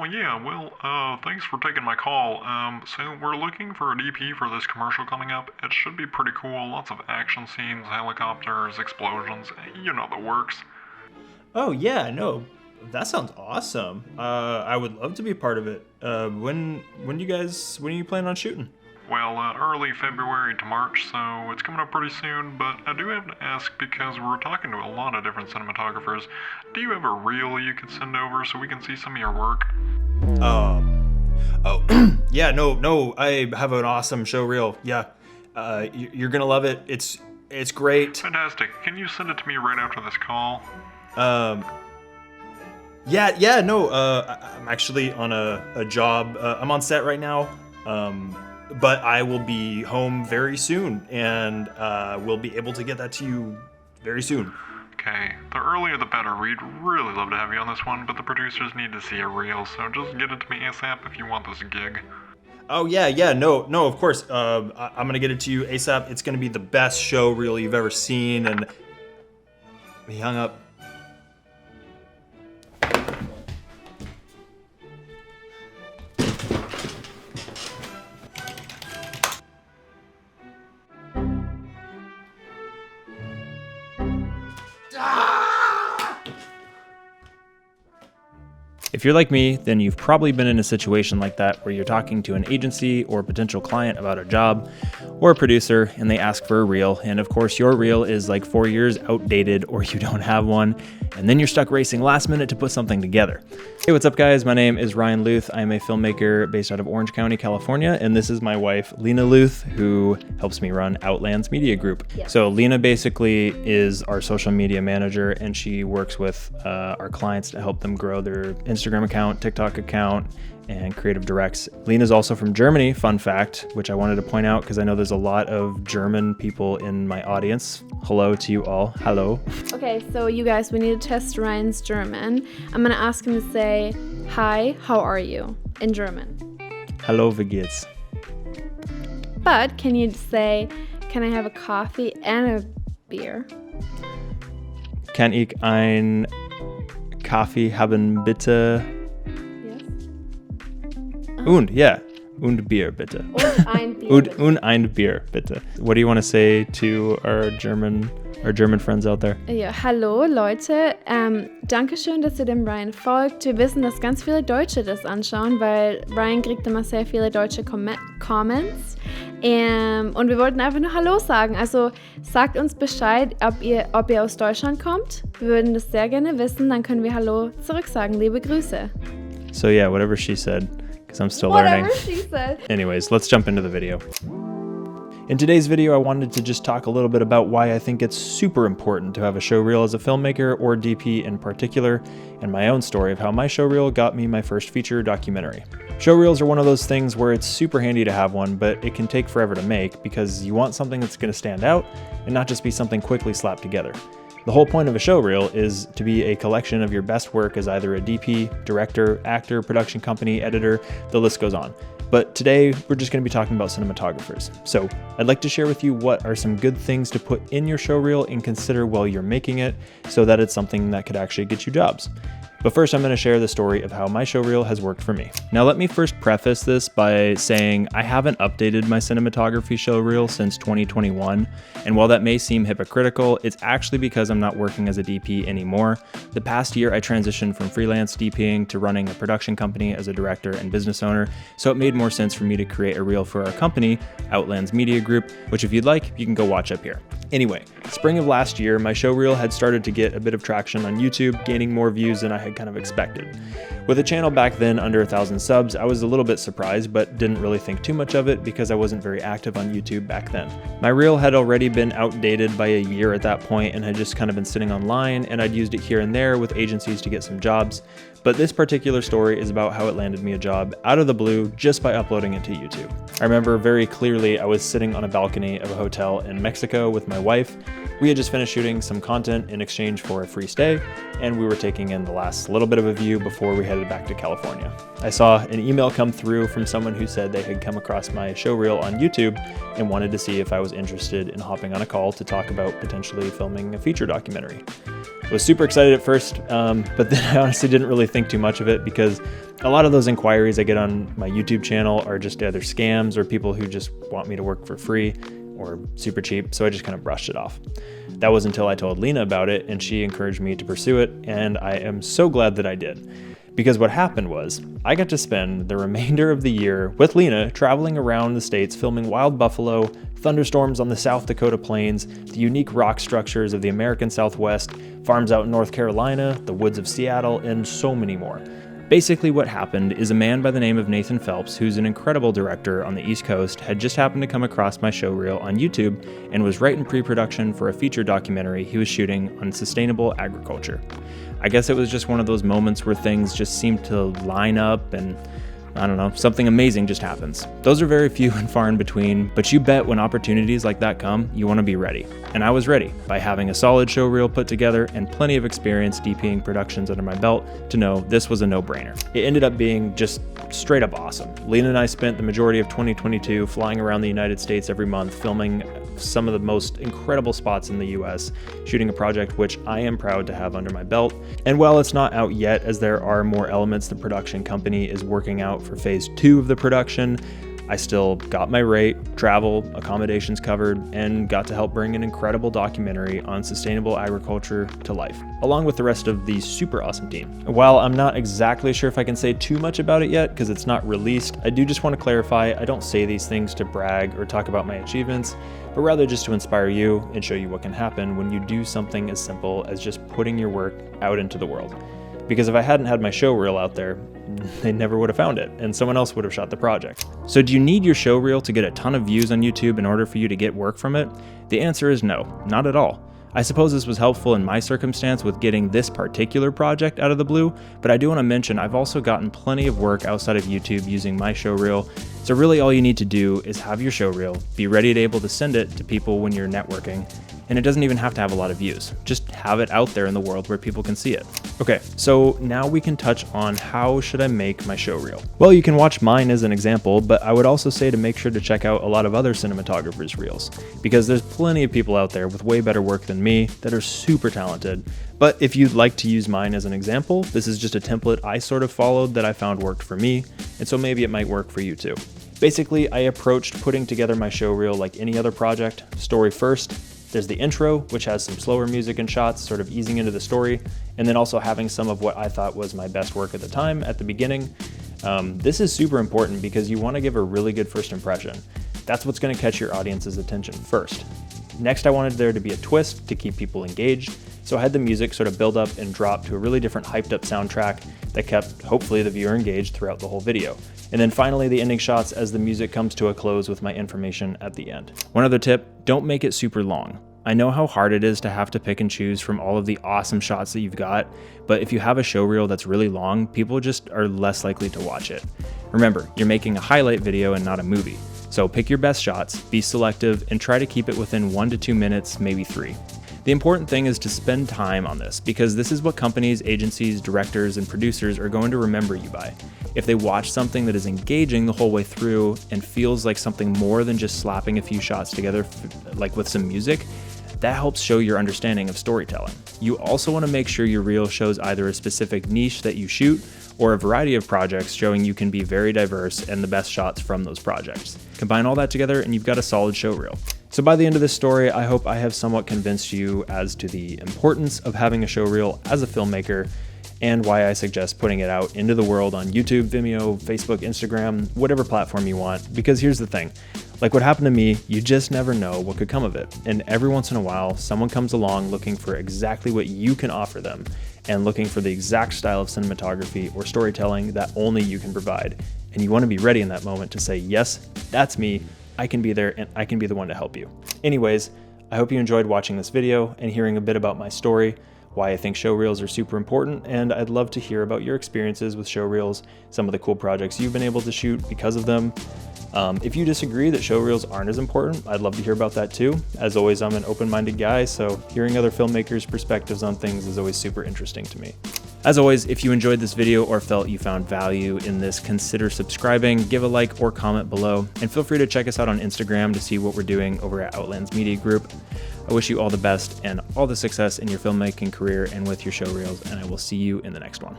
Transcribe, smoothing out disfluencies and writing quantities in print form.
Oh, yeah, well, thanks for taking my call. So we're looking for a DP for this commercial coming up. It should be pretty cool. Lots of action scenes, helicopters, explosions. You know the works. Oh yeah, no, that sounds awesome. I would love to be a part of it. When are you planning on shooting? Well, early February to March, so it's coming up pretty soon, but I do have to ask because we're talking to a lot of different cinematographers. Do you have a reel you could send over so we can see some of your work? Oh, yeah, no, I have an awesome show reel. Yeah, you're gonna love it. It's great. Fantastic. Can you send it to me right after this call? Um, yeah, no, I'm actually on a job. I'm on set right now. But I will be home very soon, and we'll be able to get that to you very soon. Okay, the earlier the better. We'd really love to have you on this one, but the producers need to see a reel, so just get it to me ASAP if you want this gig. Oh yeah, no, of course. I'm gonna get it to you ASAP. It's gonna be the best show reel you've ever seen, and he hung up. If you're like me, then you've probably been in a situation like that where you're talking to an agency or potential client about a job or a producer and they ask for a reel. And of course, your reel is like 4 years outdated or you don't have one. And then you're stuck racing last minute to put something together. Hey, what's up guys? My name is Ryan Luth. I'm a filmmaker based out of Orange County, California. And this is my wife, Lena Luth, who helps me run Outlands Media Group. Yes. So Lena basically is our social media manager and she works with our clients to help them grow their Instagram account, TikTok account, and creative directs. Lena's also from Germany, fun fact, which I wanted to point out because I know there's a lot of German people in my audience. Hello to you all. Hello. Okay, so you guys, we need to test Ryan's German. I'm gonna ask him to say, "Hi, how are you?" in German. Hallo, wie geht's? But can you say, "Can I have a coffee and a beer?" Kann ich ein Kaffee haben bitte? Yes. Und, yeah. Und Bier bitte. Und ein Bier. Und ein Bier bitte. What do you want to say to our German friends out there? Ja, hallo Leute, danke schön, dass ihr dem Ryan folgt. Wir wissen, dass ganz viele Deutsche das anschauen, weil Ryan kriegt immer sehr viele deutsche Comments. Und wir wollten einfach nur Hallo sagen. Also sagt uns Bescheid, ob ihr aus Deutschland kommt. Wir würden das sehr gerne wissen, dann können wir Hallo zurück sagen. Liebe Grüße. So yeah, whatever she said, because I'm still learning. Whatever she said. Anyways, let's jump into the video. In today's video, I wanted to just talk a little bit about why I think it's super important to have a show reel as a filmmaker, or DP in particular, and my own story of how my show reel got me my first feature documentary. Show reels are one of those things where it's super handy to have one, but it can take forever to make because you want something that's going to stand out and not just be something quickly slapped together. The whole point of a show reel is to be a collection of your best work as either a DP, director, actor, production company, editor, the list goes on. But today, we're just going to be talking about cinematographers. So I'd like to share with you what are some good things to put in your show reel and consider while you're making it so that it's something that could actually get you jobs. But first, I'm going to share the story of how my show reel has worked for me. Now, let me first preface this by saying I haven't updated my cinematography show reel since 2021. And while that may seem hypocritical, it's actually because I'm not working as a DP anymore. The past year, I transitioned from freelance DPing to running a production company as a director and business owner. So it made more sense for me to create a reel for our company, Outlands Media Group, which if you'd like, you can go watch up here. Anyway, spring of last year, my show reel had started to get a bit of traction on YouTube, gaining more views than I had kind of expected. With a channel back then under 1,000 subs, I was a little bit surprised, but didn't really think too much of it because I wasn't very active on YouTube back then. My reel had already been outdated by a year at that point and had just kind of been sitting online, and I'd used it here and there with agencies to get some jobs. But this particular story is about how it landed me a job out of the blue just by uploading it to YouTube. I remember very clearly I was sitting on a balcony of a hotel in Mexico with my wife. We had just finished shooting some content in exchange for a free stay, and we were taking in the last little bit of a view before we headed back to California. I saw an email come through from someone who said they had come across my show reel on YouTube and wanted to see if I was interested in hopping on a call to talk about potentially filming a feature documentary. I was super excited at first, but then I honestly didn't really think too much of it because a lot of those inquiries I get on my YouTube channel are just either scams or people who just want me to work for free or super cheap, so I just kind of brushed it off. That was until I told Lena about it and she encouraged me to pursue it, and I am so glad that I did. Because what happened was, I got to spend the remainder of the year with Lena traveling around the States filming wild buffalo, thunderstorms on the South Dakota plains, the unique rock structures of the American Southwest, farms out in North Carolina, the woods of Seattle, and so many more. Basically what happened is a man by the name of Nathan Phelps, who's an incredible director on the East Coast, had just happened to come across my showreel on YouTube and was right in pre-production for a feature documentary he was shooting on sustainable agriculture. I guess it was just one of those moments where things just seemed to line up and I don't know, something amazing just happens. Those are very few and far in between, but you bet when opportunities like that come, you want to be ready. And I was ready by having a solid showreel put together and plenty of experience DPing productions under my belt to know this was a no-brainer. It ended up being just straight up awesome. Lena and I spent the majority of 2022 flying around the United States every month, filming some of the most incredible spots in the US, shooting a project which I am proud to have under my belt. And while it's not out yet, as there are more elements the production company is working out for phase 2 of the production, I still got my rate, travel, accommodations covered, and got to help bring an incredible documentary on sustainable agriculture to life, along with the rest of the super awesome team. While I'm not exactly sure if I can say too much about it yet because it's not released, I do just want to clarify I don't say these things to brag or talk about my achievements, but rather just to inspire you and show you what can happen when you do something as simple as just putting your work out into the world. Because if I hadn't had my showreel out there, they never would have found it, and someone else would have shot the project. So do you need your showreel to get a ton of views on YouTube in order for you to get work from it? The answer is no, not at all. I suppose this was helpful in my circumstance with getting this particular project out of the blue, but I do want to mention I've also gotten plenty of work outside of YouTube using my showreel, so really all you need to do is have your showreel, be ready to able to send it to people when you're networking, and it doesn't even have to have a lot of views. Just have it out there in the world where people can see it. Okay, so now we can touch on how should I make my showreel. Well, you can watch mine as an example, but I would also say to make sure to check out a lot of other cinematographers' reels, because there's plenty of people out there with way better work than me that are super talented. But if you'd like to use mine as an example, this is just a template I sort of followed that I found worked for me, and so maybe it might work for you too. Basically, I approached putting together my showreel like any other project, story first. There's the intro, which has some slower music and shots, sort of easing into the story, and then also having some of what I thought was my best work at the time at the beginning. This is super important because you want to give a really good first impression. That's what's going to catch your audience's attention first. Next, I wanted there to be a twist to keep people engaged, so I had the music sort of build up and drop to a really different hyped up soundtrack that kept, hopefully, the viewer engaged throughout the whole video. And then finally, the ending shots as the music comes to a close with my information at the end. One other tip, don't make it super long. I know how hard it is to have to pick and choose from all of the awesome shots that you've got, but if you have a showreel that's really long, people just are less likely to watch it. Remember, you're making a highlight video and not a movie. So pick your best shots, be selective, and try to keep it within 1 to 2 minutes, maybe 3. The important thing is to spend time on this because this is what companies, agencies, directors, and producers are going to remember you by. If they watch something that is engaging the whole way through and feels like something more than just slapping a few shots together like with some music, that helps show your understanding of storytelling. You also want to make sure your reel shows either a specific niche that you shoot or a variety of projects showing you can be very diverse and the best shots from those projects. Combine all that together and you've got a solid showreel. So by the end of this story, I hope I have somewhat convinced you as to the importance of having a showreel as a filmmaker and why I suggest putting it out into the world on YouTube, Vimeo, Facebook, Instagram, whatever platform you want. Because here's the thing, like what happened to me, you just never know what could come of it. And every once in a while, someone comes along looking for exactly what you can offer them and looking for the exact style of cinematography or storytelling that only you can provide. And you want to be ready in that moment to say, yes, that's me. I can be there and I can be the one to help you. Anyways, I hope you enjoyed watching this video and hearing a bit about my story, why I think showreels are super important, and I'd love to hear about your experiences with showreels, some of the cool projects you've been able to shoot because of them. If you disagree that showreels aren't as important, I'd love to hear about that too. As always, I'm an open-minded guy, so hearing other filmmakers' perspectives on things is always super interesting to me. As always, if you enjoyed this video or felt you found value in this, consider subscribing, give a like or comment below, and feel free to check us out on Instagram to see what we're doing over at Outlands Media Group. I wish you all the best and all the success in your filmmaking career and with your showreels, and I will see you in the next one.